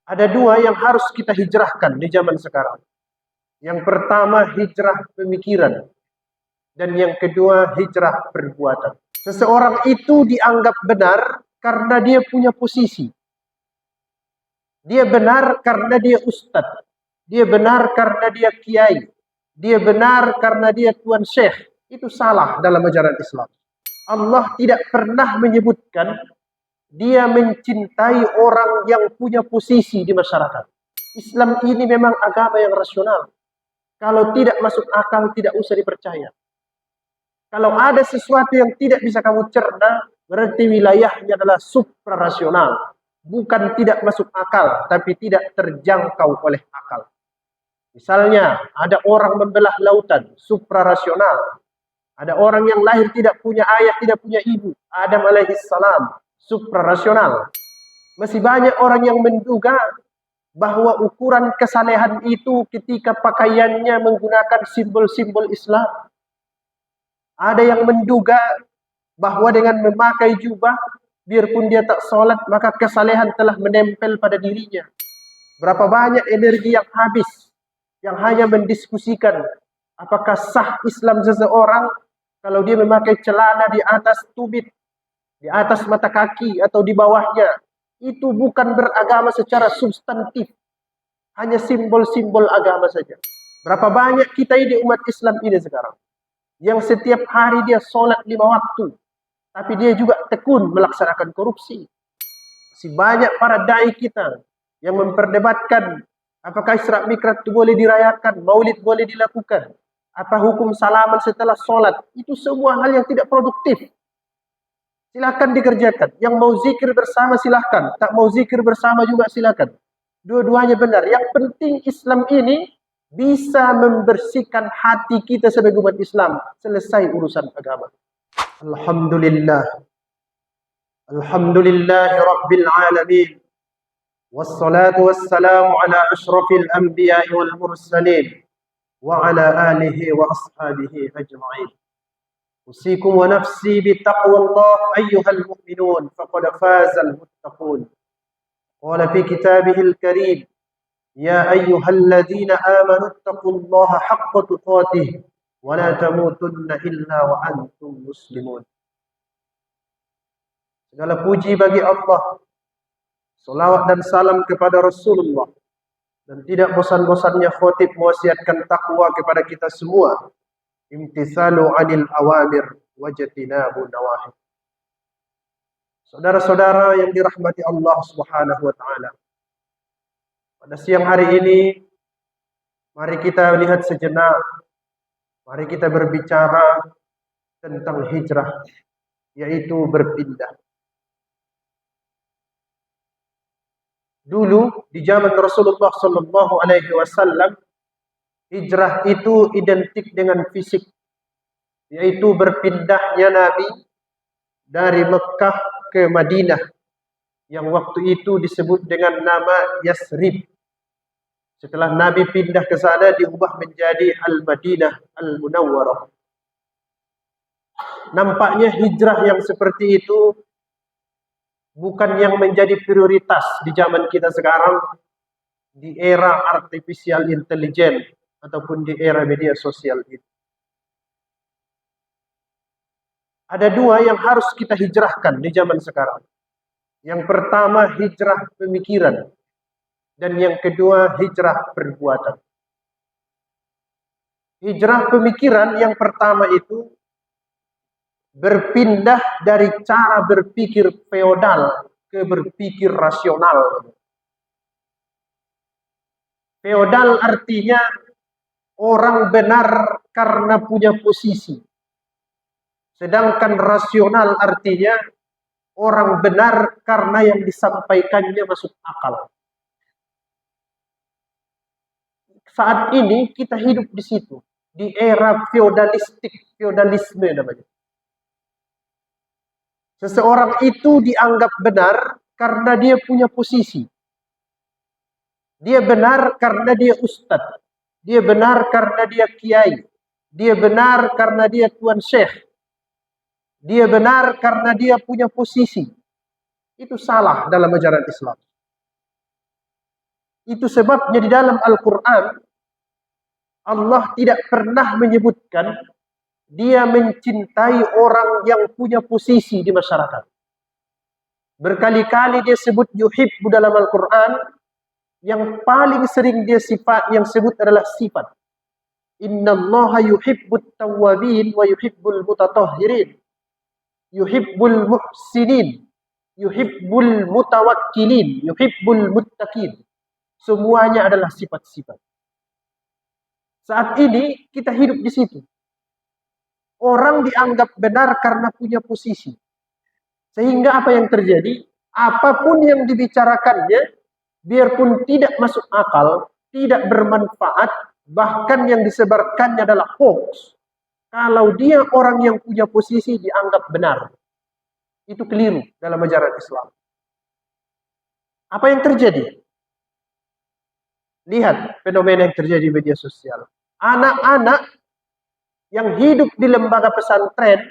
Ada dua yang harus kita hijrahkan di zaman sekarang. Yang pertama hijrah pemikiran, dan yang kedua hijrah perbuatan. Seseorang itu dianggap benar karena dia punya posisi. Dia benar karena dia ustadz. Dia benar karena dia kiai. Dia benar karena dia tuan syekh. Itu salah dalam ajaran Islam. Allah tidak pernah menyebutkan dia mencintai orang yang punya posisi di masyarakat. Islam ini memang agama yang rasional. Kalau tidak masuk akal, tidak usah dipercaya. Kalau ada sesuatu yang tidak bisa kamu cerna, berarti wilayahnya adalah suprarasional. Bukan tidak masuk akal, tapi tidak terjangkau oleh akal. Misalnya, ada orang membelah lautan, suprarasional. Ada orang yang lahir tidak punya ayah, tidak punya ibu. Adam alaihissalam, suprarasional. Masih banyak orang yang menduga bahwa ukuran kesalehan itu ketika pakaiannya menggunakan simbol-simbol Islam. Ada yang menduga bahwa dengan memakai jubah, biarpun dia tak sholat, maka kesalehan telah menempel pada dirinya. Berapa banyak energi yang habis, yang hanya mendiskusikan apakah sah Islam seseorang kalau dia memakai celana di atas tumit, di atas mata kaki, atau di bawahnya. Itu bukan beragama secara substantif, hanya simbol-simbol agama saja. Berapa banyak kita ini umat Islam ini sekarang, yang setiap hari dia sholat 5 waktu, tapi dia juga tekun melaksanakan korupsi. Masih banyak para dai kita yang memperdebatkan apakah Isra Mikraj itu boleh dirayakan, maulid boleh dilakukan, apa hukum salaman setelah sholat. Itu semua hal yang tidak produktif. Silakan dikerjakan. Yang mau zikir bersama silakan, tak mau zikir bersama juga silakan. Dua-duanya benar. Yang penting Islam ini bisa membersihkan hati kita sebagai umat Islam. Selesai urusan agama. Alhamdulillah. Alhamdulillahi Rabbil Alamin. Wassalatu wassalamu ala ashrafil anbiya'i wal mursalin. Wa ala alihi wa ashabihi ajma'in. أوصيكم ونفسي بتقوى الله أيها المؤمنون فقد فاز المتقون. قال في كتابه الكريم: يا أيها الذين آمنوا اتقوا الله حق تقاته ولا تموتن إلا وأنتم مسلمون. Segala puji bagi Allah, salawat dan salam kepada Rasulullah, dan tidak bosan-bosannya khotib mewasiatkan takwa kepada kita semua. Imtithalu 'anil awamir wajtinabu nawahi. Saudara-saudara yang dirahmati Allah Subhanahu wa taala. Pada siang hari ini mari kita lihat sejenak, mari kita berbicara tentang hijrah, yaitu berpindah. Dulu di zaman Rasulullah sallallahu alaihi wasallam, hijrah itu identik dengan fisik, yaitu berpindahnya Nabi dari Mekah ke Madinah, yang waktu itu disebut dengan nama Yasrib. Setelah Nabi pindah ke sana, diubah menjadi Al-Madinah Al-Munawwarah. Nampaknya hijrah yang seperti itu bukan yang menjadi prioritas di zaman kita sekarang, di era artificial intelligence, ataupun di era media sosial itu. Ada dua yang harus kita hijrahkan di zaman sekarang. Yang pertama hijrah pemikiran, dan yang kedua hijrah perbuatan. Hijrah pemikiran yang pertama itu berpindah dari cara berpikir feodal ke berpikir rasional. Feodal artinya orang benar karena punya posisi. Sedangkan rasional artinya orang benar karena yang disampaikannya masuk akal. Saat ini kita hidup di situ, di era feodalisme namanya. Seseorang itu dianggap benar karena dia punya posisi. Dia benar karena dia ustadz. Dia benar karena dia kiai. Dia benar karena dia tuan syekh. Dia benar karena dia punya posisi. Itu salah dalam ajaran Islam. Itu sebabnya di dalam Al-Quran Allah tidak pernah menyebutkan dia mencintai orang yang punya posisi di masyarakat. Berkali-kali dia sebut yuhibbu dalam Al-Quran, yang paling sering dia yang sebut adalah sifat. Innallaha yuhibbut tawwabin wa yuhibbul mutatahhirin. Yuhibbul muhsinin. Yuhibbul mutawakkilin. Yuhibbul muttaqin. Semuanya adalah sifat-sifat. Saat ini kita hidup di situ. Orang dianggap benar karena punya posisi. Sehingga apa yang terjadi? Apapun yang dibicarakannya, biarpun tidak masuk akal, tidak bermanfaat, bahkan yang disebarkannya adalah hoax. Kalau dia orang yang punya posisi dianggap benar. Itu keliru dalam ajaran Islam. Apa yang terjadi? Lihat fenomena yang terjadi di media sosial. Anak-anak yang hidup di lembaga pesantren,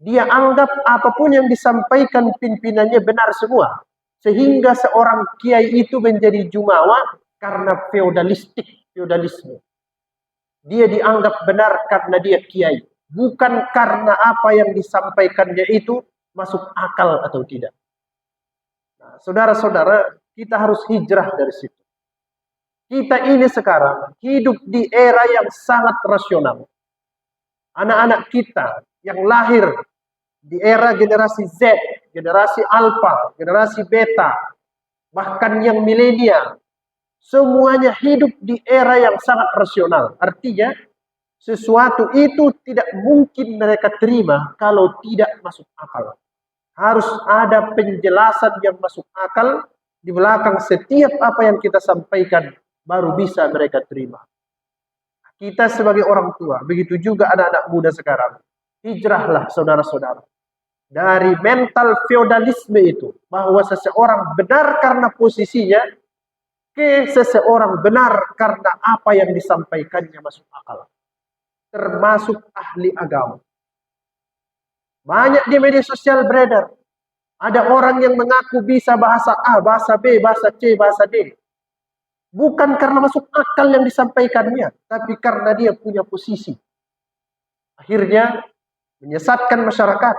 dia anggap apapun yang disampaikan pimpinannya benar semua. Sehingga seorang kiai itu menjadi jumawa karena feodalisme. Dia dianggap benar karena dia kiai. Bukan karena apa yang disampaikannya itu masuk akal atau tidak. Nah, saudara-saudara, kita harus hijrah dari situ. Kita ini sekarang hidup di era yang sangat rasional. Anak-anak kita yang lahir di era generasi Z, generasi Alpha, generasi Beta, bahkan yang milenial, semuanya hidup di era yang sangat rasional. Artinya, sesuatu itu tidak mungkin mereka terima kalau tidak masuk akal. Harus ada penjelasan yang masuk akal di belakang setiap apa yang kita sampaikan, baru bisa mereka terima. Kita sebagai orang tua, begitu juga anak-anak muda sekarang. Hijrahlah saudara-saudara. Dari mental feodalisme itu, bahwa seseorang benar karena posisinya, ke seseorang benar karena apa yang disampaikannya masuk akal. Termasuk ahli agama. Banyak di media sosial beredar. Ada orang yang mengaku bisa bahasa A, bahasa B, bahasa C, bahasa D. Bukan karena masuk akal yang disampaikannya, tapi karena dia punya posisi. Akhirnya menyesatkan masyarakat.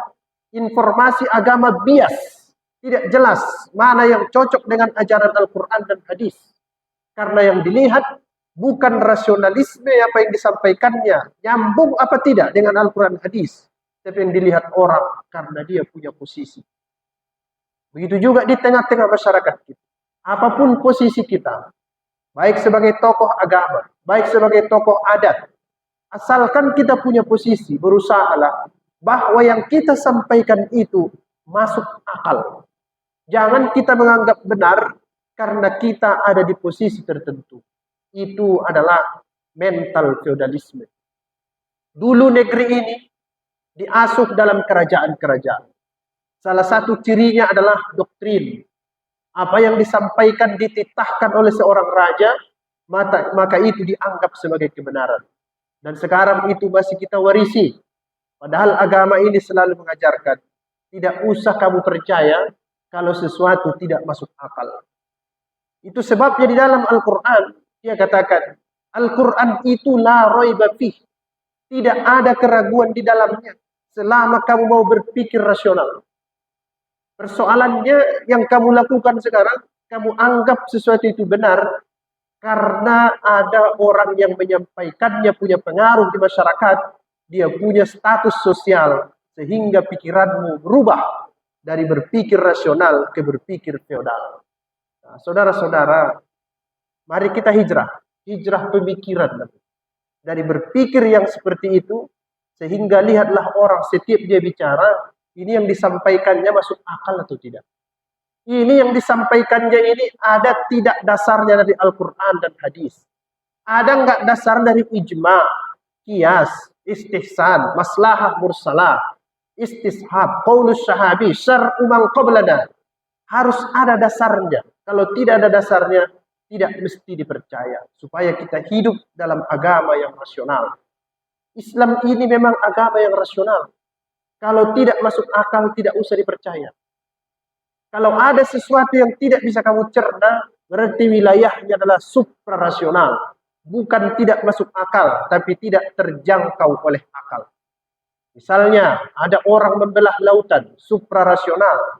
Informasi agama bias, tidak jelas mana yang cocok dengan ajaran Al-Quran dan hadis. Karena yang dilihat bukan rasionalisme apa yang disampaikannya, nyambung apa tidak dengan Al-Quran hadis, tapi yang dilihat orang karena dia punya posisi. Begitu juga di tengah-tengah masyarakat kita. Apapun posisi kita, baik sebagai tokoh agama, baik sebagai tokoh adat, asalkan kita punya posisi, berusahalah bahwa yang kita sampaikan itu masuk akal. Jangan kita menganggap benar karena kita ada di posisi tertentu. Itu adalah mental feodalisme. Dulu negeri ini diasuh dalam kerajaan-kerajaan. Salah satu cirinya adalah doktrin. Apa yang disampaikan dititahkan oleh seorang raja, maka itu dianggap sebagai kebenaran. Dan sekarang itu masih kita warisi. Padahal agama ini selalu mengajarkan, tidak usah kamu percaya kalau sesuatu tidak masuk akal. Itu sebabnya di dalam Al-Quran, dia katakan, Al-Quran itu la raiba fih. Tidak ada keraguan di dalamnya, selama kamu mau berpikir rasional. Persoalannya yang kamu lakukan sekarang, kamu anggap sesuatu itu benar, karena ada orang yang menyampaikannya punya pengaruh di masyarakat, dia punya status sosial, sehingga pikiranmu berubah dari berpikir rasional ke berpikir feodal. Nah, saudara-saudara, mari kita hijrah pemikiran. Dari berpikir yang seperti itu, sehingga lihatlah orang setiap dia bicara, ini yang disampaikannya masuk akal atau tidak. Ini yang disampaikannya ini ada tidak dasarnya dari Al-Quran dan hadis. Ada enggak dasar dari ijma, qiyas, istihsan, maslahah mursalah, istishab, qaulus sahabi, syar'u man qablana. Harus ada dasarnya. Kalau tidak ada dasarnya, tidak mesti dipercaya. Supaya kita hidup dalam agama yang rasional. Islam ini memang agama yang rasional. Kalau tidak masuk akal, tidak usah dipercaya. Kalau ada sesuatu yang tidak bisa kamu cerna, berarti wilayahnya adalah suprarasional. Bukan tidak masuk akal, tapi tidak terjangkau oleh akal. Misalnya, ada orang membelah lautan, suprarasional.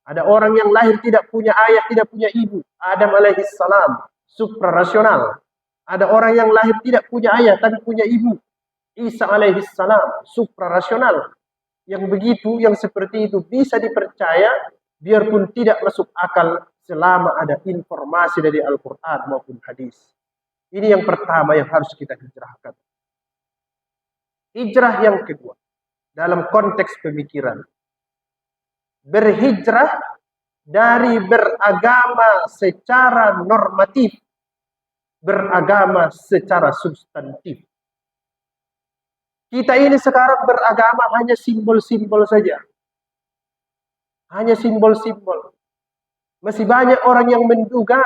Ada orang yang lahir tidak punya ayah, tidak punya ibu, Adam alaihissalam, suprarasional. Ada orang yang lahir tidak punya ayah, tapi punya ibu, Isa alaihissalam, suprarasional. Yang begitu, yang seperti itu bisa dipercaya, biarpun tidak masuk akal, selama ada informasi dari Al-Quran maupun hadis. Ini yang pertama yang harus kita hijrahkan. Hijrah yang kedua, dalam konteks pemikiran. Berhijrah dari beragama secara normatif, beragama secara substantif. Kita ini sekarang beragama hanya simbol-simbol saja. Hanya simbol-simbol. Masih banyak orang yang menduga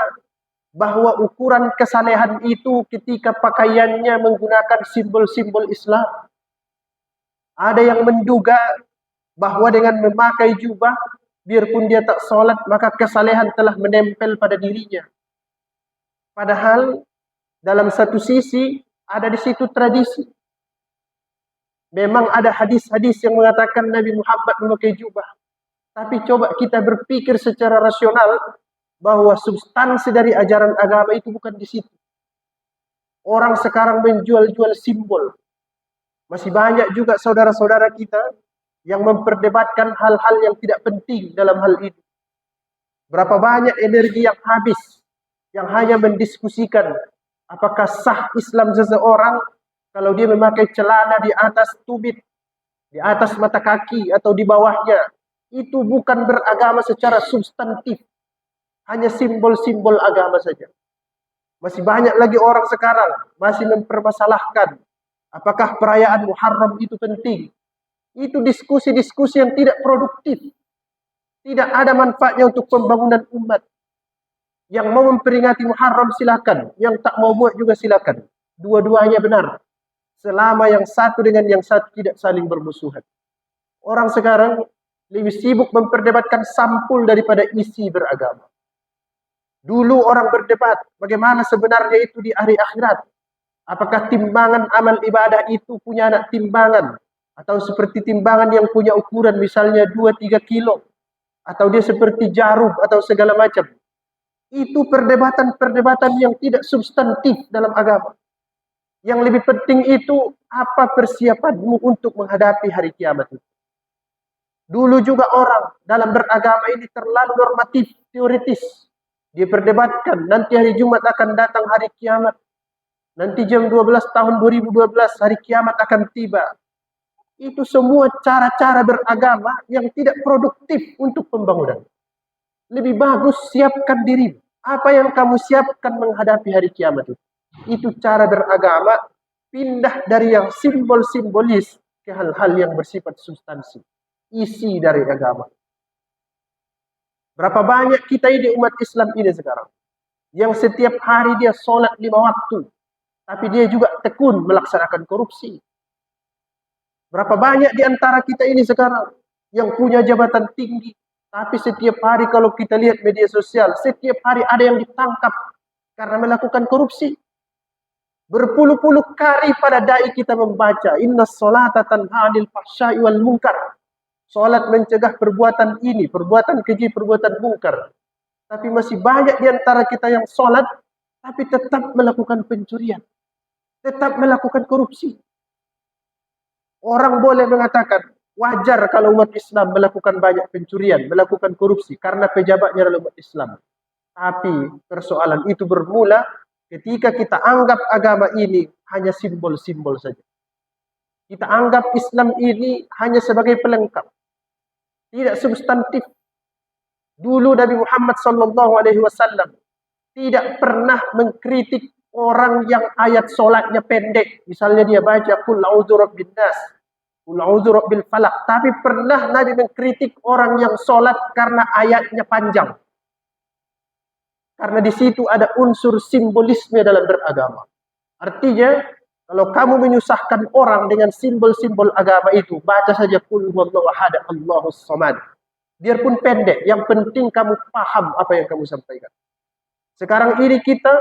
bahwa ukuran kesalehan itu ketika pakaiannya menggunakan simbol-simbol Islam. Ada yang menduga bahwa dengan memakai jubah, biarpun dia tak sholat, maka kesalehan telah menempel pada dirinya. Padahal dalam satu sisi ada di situ tradisi. Memang ada hadis-hadis yang mengatakan Nabi Muhammad memakai jubah. Tapi coba kita berpikir secara rasional bahwa substansi dari ajaran agama itu bukan di situ. Orang sekarang menjual-jual simbol. Masih banyak juga saudara-saudara kita yang memperdebatkan hal-hal yang tidak penting dalam hal ini. Berapa banyak energi yang habis, yang hanya mendiskusikan apakah sah Islam seseorang kalau dia memakai celana di atas tumit, di atas mata kaki atau di bawahnya. Itu bukan beragama secara substantif. Hanya simbol-simbol agama saja. Masih banyak lagi orang sekarang masih mempermasalahkan apakah perayaan Muharram itu penting. Itu diskusi-diskusi yang tidak produktif. Tidak ada manfaatnya untuk pembangunan umat. Yang mau memperingati Muharram silakan, yang tak mau buat juga silakan. Dua-duanya benar. Selama yang satu dengan yang satu tidak saling bermusuhan. Orang sekarang lebih sibuk memperdebatkan sampul daripada isi beragama. Dulu orang berdebat bagaimana sebenarnya itu di hari akhirat. Apakah timbangan amal ibadah itu punya anak timbangan? Atau seperti timbangan yang punya ukuran misalnya 2-3 kilo. Atau dia seperti jarum atau segala macam. Itu perdebatan-perdebatan yang tidak substantif dalam agama. Yang lebih penting itu apa persiapanmu untuk menghadapi hari kiamat itu. Dulu juga orang dalam beragama ini terlalu normatif, teoritis. Dia perdebatkan, nanti hari Jumat akan datang hari kiamat. Nanti jam 12 tahun 2012 hari kiamat akan tiba. Itu semua cara-cara beragama yang tidak produktif untuk pembangunan. Lebih bagus siapkan diri. Apa yang kamu siapkan menghadapi hari kiamat itu. Itu cara beragama, pindah dari yang simbol-simbolis ke hal-hal yang bersifat substansi. Isi dari agama. Berapa banyak kita ini umat Islam ini sekarang. Yang setiap hari dia sholat 5 waktu. Tapi dia juga tekun melaksanakan korupsi. Berapa banyak di antara kita ini sekarang yang punya jabatan tinggi. Tapi setiap hari kalau kita lihat media sosial, setiap hari ada yang ditangkap karena melakukan korupsi. Berpuluh-puluh kali pada dai kita membaca, Inna sholata tanha 'anil fahsya'i wal munkar. Salat mencegah perbuatan ini, perbuatan keji, perbuatan mungkar. Tapi masih banyak di antara kita yang salat, tapi tetap melakukan pencurian. Tetap melakukan korupsi. Orang boleh mengatakan, wajar kalau umat Islam melakukan banyak pencurian, melakukan korupsi, karena pejabatnya adalah umat Islam. Tapi persoalan itu bermula ketika kita anggap agama ini hanya simbol-simbol saja. Kita anggap Islam ini hanya sebagai pelengkap. Tidak substantif. Dulu Nabi Muhammad SAW tidak pernah mengkritik orang yang ayat solatnya pendek. Misalnya dia baca Qul a'udzu birabbin nas, Qul a'udzu birabbil falaq. Tapi pernah Nabi mengkritik orang yang solat karena ayatnya panjang. Karena di situ ada unsur simbolisme dalam beragama. Artinya, kalau kamu menyusahkan orang dengan simbol-simbol agama itu, baca saja Qul huwallahu ahad, Allahus samad. Biarpun pendek, yang penting kamu paham apa yang kamu sampaikan. Sekarang ini kita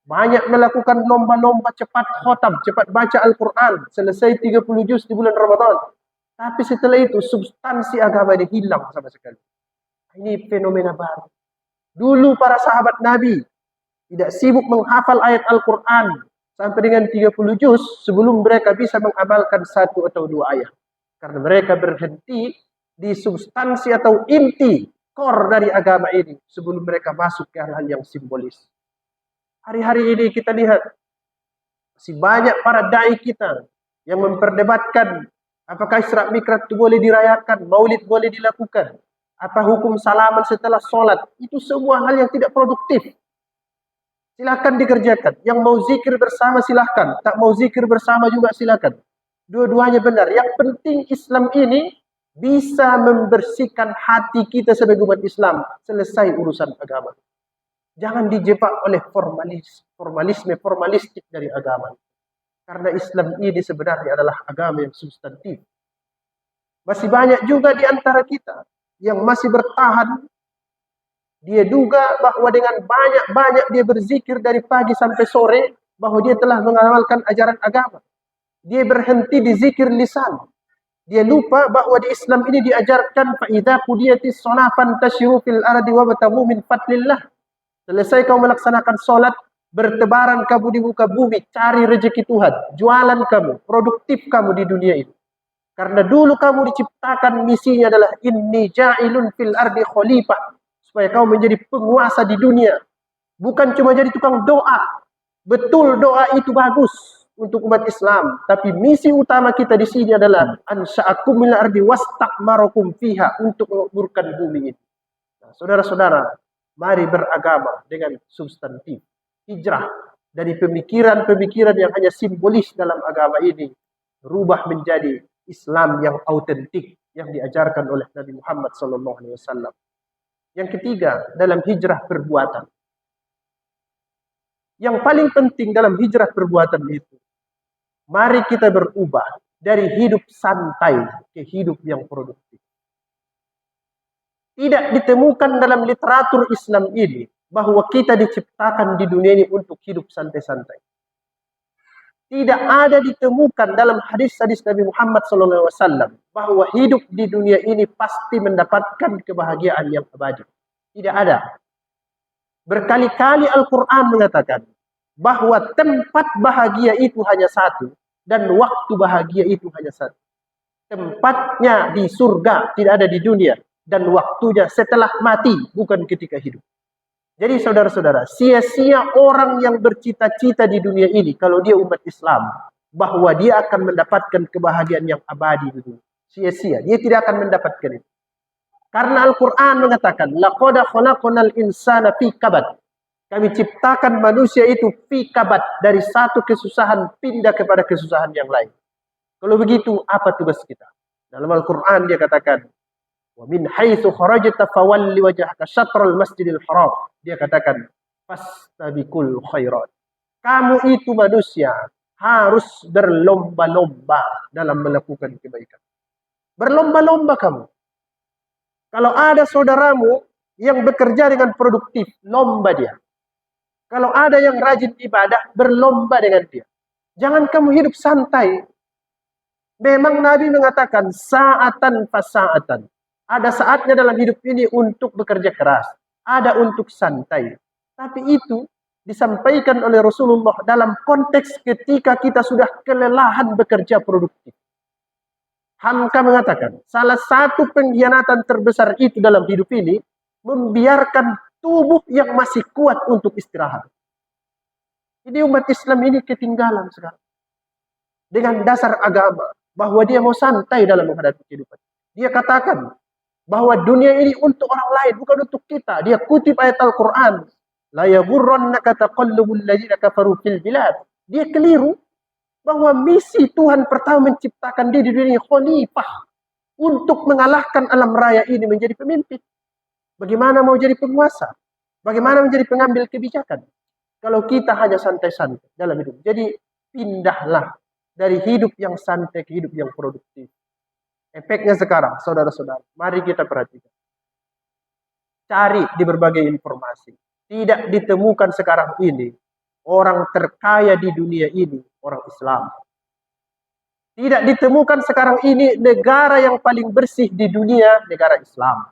banyak melakukan lomba-lomba cepat khotam, cepat baca Al-Quran, selesai 30 juz di bulan Ramadan. Tapi setelah itu substansi agama ini hilang sama sekali. Ini fenomena baru. Dulu para sahabat Nabi tidak sibuk menghafal ayat Al-Quran sampai dengan 30 juz sebelum mereka bisa mengamalkan satu atau dua ayat. Karena mereka berhenti di substansi atau inti core dari agama ini sebelum mereka masuk ke hal-hal yang simbolis. Hari-hari ini kita lihat masih banyak para dai kita yang memperdebatkan apakah Isra Mikraj itu boleh dirayakan, Maulid boleh dilakukan, apa hukum salaman setelah sholat. Itu semua hal yang tidak produktif. Silakan dikerjakan. Yang mau zikir bersama silakan, tak mau zikir bersama juga silakan. Dua-duanya benar. Yang penting Islam ini bisa membersihkan hati kita sebagai umat Islam. Selesai urusan agama. Jangan dijebak oleh formalistik dari agama. Karena Islam ini sebenarnya adalah agama yang substantif. Masih banyak juga di antara kita yang masih bertahan. Dia duga bahwa dengan banyak-banyak dia berzikir dari pagi sampai sore, bahwa dia telah mengamalkan ajaran agama. Dia berhenti di zikir lisan. Dia lupa bahwa di Islam ini diajarkan فَإِذَا قُضِيَتِ الصَّلَاةُ فَانْتَشِرُوا فِي الْأَرْضِ وَابْتَغُوا مِنْ فَضْلِ اللَّهِ. Selesai kau melaksanakan sholat, bertebaran kamu di muka bumi, cari rezeki Tuhan, jualan kamu, produktif kamu di dunia ini. Karena dulu kamu diciptakan misinya adalah inni ja'ilun fil ardi khalifah, supaya kau menjadi penguasa di dunia, bukan cuma jadi tukang doa. Betul doa itu bagus untuk umat Islam, tapi misi utama kita di sini adalah ansha'akum minal ardi wastakmarakum fiha, untuk menguburkan bumi ini. Nah, saudara-saudara, mari beragama dengan substantif. Hijrah dari pemikiran-pemikiran yang hanya simbolis dalam agama ini, berubah menjadi Islam yang autentik yang diajarkan oleh Nabi Muhammad SAW. Yang ketiga, dalam hijrah perbuatan. Yang paling penting dalam hijrah perbuatan itu, mari kita berubah dari hidup santai ke hidup yang produktif. Tidak ditemukan dalam literatur Islam ini bahwa kita diciptakan di dunia ini untuk hidup santai-santai. Tidak ada ditemukan dalam hadis-hadis Nabi Muhammad SAW bahwa hidup di dunia ini pasti mendapatkan kebahagiaan yang abadi. Tidak ada. Berkali-kali Al-Quran mengatakan bahwa tempat bahagia itu hanya satu dan waktu bahagia itu hanya satu. Tempatnya di surga, tidak ada di dunia, dan waktunya setelah mati, bukan ketika hidup. Jadi saudara-saudara, sia-sia orang yang bercita-cita di dunia ini kalau dia umat Islam bahwa dia akan mendapatkan kebahagiaan yang abadi di dunia. Sia-sia, dia tidak akan mendapatkan itu. Karena Al-Quran mengatakan, laqad khalaqnal insana fi kabad. Kami ciptakan manusia itu fi kabad, dari satu kesusahan pindah kepada kesusahan yang lain. Kalau begitu, apa tugas kita? Dalam Al-Quran dia katakan, wa min haitsu kharajta fawalli wajhaka syatral masjidil haram. Dia katakan, fastabiqul khairat. Kamu itu manusia harus berlomba-lomba dalam melakukan kebaikan. Berlomba-lomba kamu. Kalau ada saudaramu yang bekerja dengan produktif, lomba dia. Kalau ada yang rajin ibadah, berlomba dengan dia. Jangan kamu hidup santai. Memang Nabi mengatakan sa'atan fasa'atan. Ada saatnya dalam hidup ini untuk bekerja keras, ada untuk santai. Tapi itu disampaikan oleh Rasulullah dalam konteks ketika kita sudah kelelahan bekerja produktif. Hamka mengatakan, salah satu pengkhianatan terbesar itu dalam hidup ini, membiarkan tubuh yang masih kuat untuk istirahat. Ini umat Islam ini ketinggalan sekarang. Dengan dasar agama, bahwa dia mau santai dalam menghadapi kehidupan. Dia katakan, bahwa dunia ini untuk orang lain, bukan untuk kita. Dia kutip ayat Al-Quran. La yaghurrannaka taqallubul ladzina kafaru fil bilad. Dia keliru bahwa misi Tuhan pertama menciptakan dia di dunia ini khalifah untuk mengalahkan alam raya ini menjadi pemimpin. Bagaimana mau jadi penguasa? Bagaimana menjadi pengambil kebijakan? Kalau kita hanya santai-santai dalam hidup. Jadi pindahlah dari hidup yang santai ke hidup yang produktif. Efeknya sekarang, saudara-saudara, mari kita perhatikan. Cari di berbagai informasi. Tidak ditemukan sekarang ini orang terkaya di dunia ini orang Islam. Tidak ditemukan sekarang ini negara yang paling bersih di dunia negara Islam.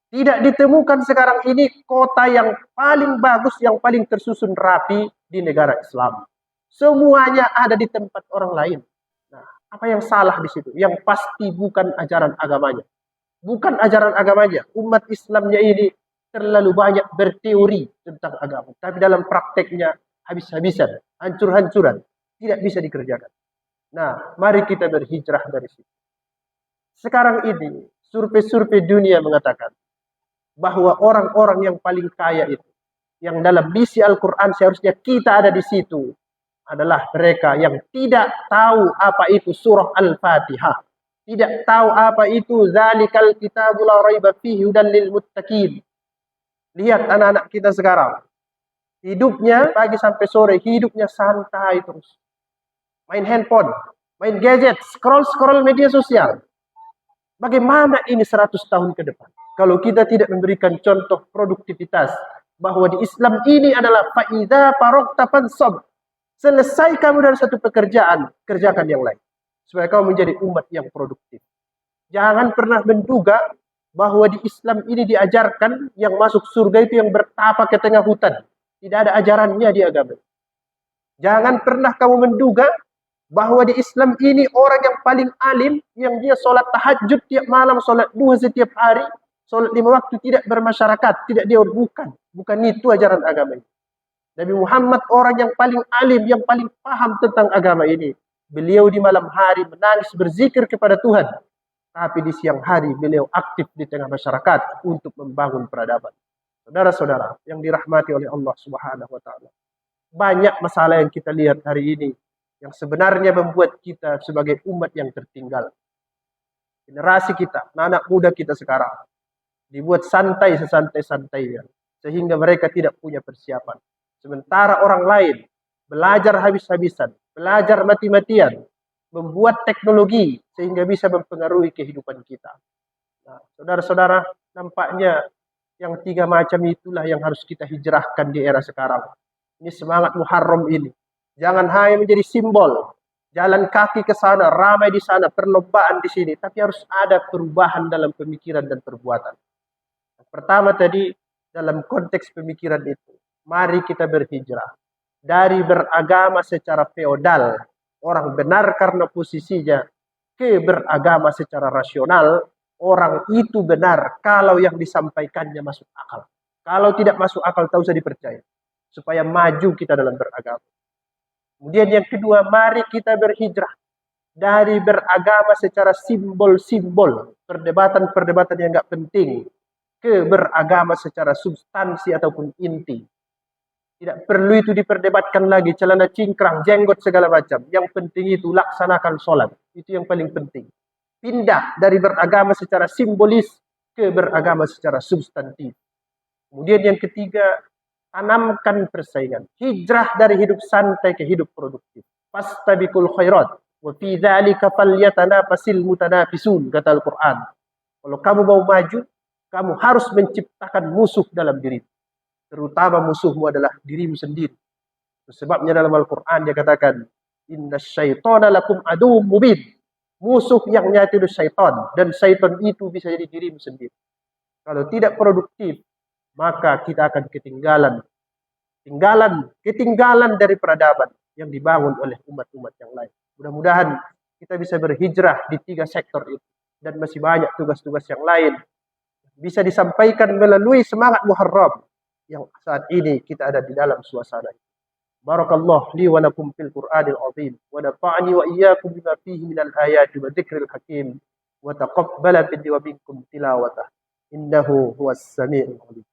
Tidak ditemukan sekarang ini kota yang paling bagus, yang paling tersusun rapi di negara Islam. Semuanya ada di tempat orang lain. Nah, apa yang salah di situ? Yang pasti bukan ajaran agamanya. Bukan ajaran agamanya. Umat Islamnya ini terlalu banyak berteori tentang agama. Tapi dalam prakteknya habis-habisan, hancur-hancuran. Tidak bisa dikerjakan. Nah, mari kita berhijrah dari situ. Sekarang ini, survei-survei dunia mengatakan bahwa orang-orang yang paling kaya itu, yang dalam misi Al-Quran seharusnya kita ada di situ, adalah mereka yang tidak tahu apa itu surah Al-Fatihah, tidak tahu apa itu zalikal kitabul la raiba fihi hudan lil muttaqin. Lihat anak-anak kita sekarang, hidupnya pagi sampai sore, hidupnya santai terus. Main handphone, main gadget, scroll media sosial. Bagaimana ini 100 tahun ke depan? Kalau kita tidak memberikan contoh produktivitas, bahwa di Islam ini adalah fa'idha farokta fansab. Selesai kamu dari satu pekerjaan, kerjakan yang lain. Supaya kamu menjadi umat yang produktif. Jangan pernah menduga bahwa di Islam ini diajarkan yang masuk surga itu yang bertapa ke tengah hutan. Tidak ada ajarannya di agama. Jangan pernah kamu menduga bahwa di Islam ini orang yang paling alim, yang dia sholat tahajud tiap malam, sholat duha setiap hari, sholat 5 waktu, tidak bermasyarakat, tidak dia bukan itu ajaran agama ini. Nabi Muhammad orang yang paling alim, yang paling paham tentang agama ini. Beliau di malam hari menangis berzikir kepada Tuhan, tapi di siang hari beliau aktif di tengah masyarakat untuk membangun peradaban. Saudara-saudara yang dirahmati oleh Allah Subhanahu wa taala. Banyak masalah yang kita lihat hari ini yang sebenarnya membuat kita sebagai umat yang tertinggal. Generasi kita, anak muda kita sekarang dibuat santai sesantai-santainya sehingga mereka tidak punya persiapan. Sementara orang lain belajar habis-habisan, belajar mati-matian, membuat teknologi sehingga bisa mempengaruhi kehidupan kita. Nah, saudara-saudara, nampaknya yang 3 macam itulah yang harus kita hijrahkan di era sekarang. Ini semangat Muharram ini. Jangan hanya menjadi simbol. Jalan kaki ke sana, ramai di sana, perlombaan di sini. Tapi harus ada perubahan dalam pemikiran dan perbuatan. Yang pertama tadi, dalam konteks pemikiran itu, mari kita berhijrah. Dari beragama secara feodal, orang benar karena posisinya, ke beragama secara rasional, orang itu benar kalau yang disampaikannya masuk akal. Kalau tidak masuk akal, tak usah dipercaya. Supaya maju kita dalam beragama. Kemudian yang kedua, mari kita berhijrah dari beragama secara simbol-simbol, perdebatan-perdebatan yang enggak penting, ke beragama secara substansi ataupun inti. Tidak perlu itu diperdebatkan lagi, celana cingkrang, jenggot segala macam. Yang penting itu laksanakan sholat. Itu yang paling penting. Pindah dari beragama secara simbolis ke beragama secara substantif. Kemudian yang ketiga, tanamkan persaingan. Hijrah dari hidup santai ke hidup produktif. Fastabiqul khairat. Wa fi dzalika falyatanafasil mutanafisun, kata Al-Quran. Kalau kamu mau maju, kamu harus menciptakan musuh dalam diri. Terutama musuhmu adalah dirimu sendiri. Sebabnya dalam Al-Quran dia katakan, inna syaitana lakum aduwwum mubin. Musuh yang nyata itu syaitan. Dan syaitan itu bisa jadi dirimu sendiri. Kalau tidak produktif, maka kita akan ketinggalan dari peradaban yang dibangun oleh umat-umat yang lain. Mudah-mudahan kita bisa berhijrah di 3 sektor itu. Dan masih banyak tugas-tugas yang lain. Bisa disampaikan melalui semangat Muharram yang saat ini kita ada di dalam suasana itu. Barakallahu li wa lakum fil Qur'anil azim wa nafa'ani wa iyyakum bima fihi minal ayati wa dzikril hakim wa taqabbala minni wa minkum tilawatah innahu huwas samiul alim.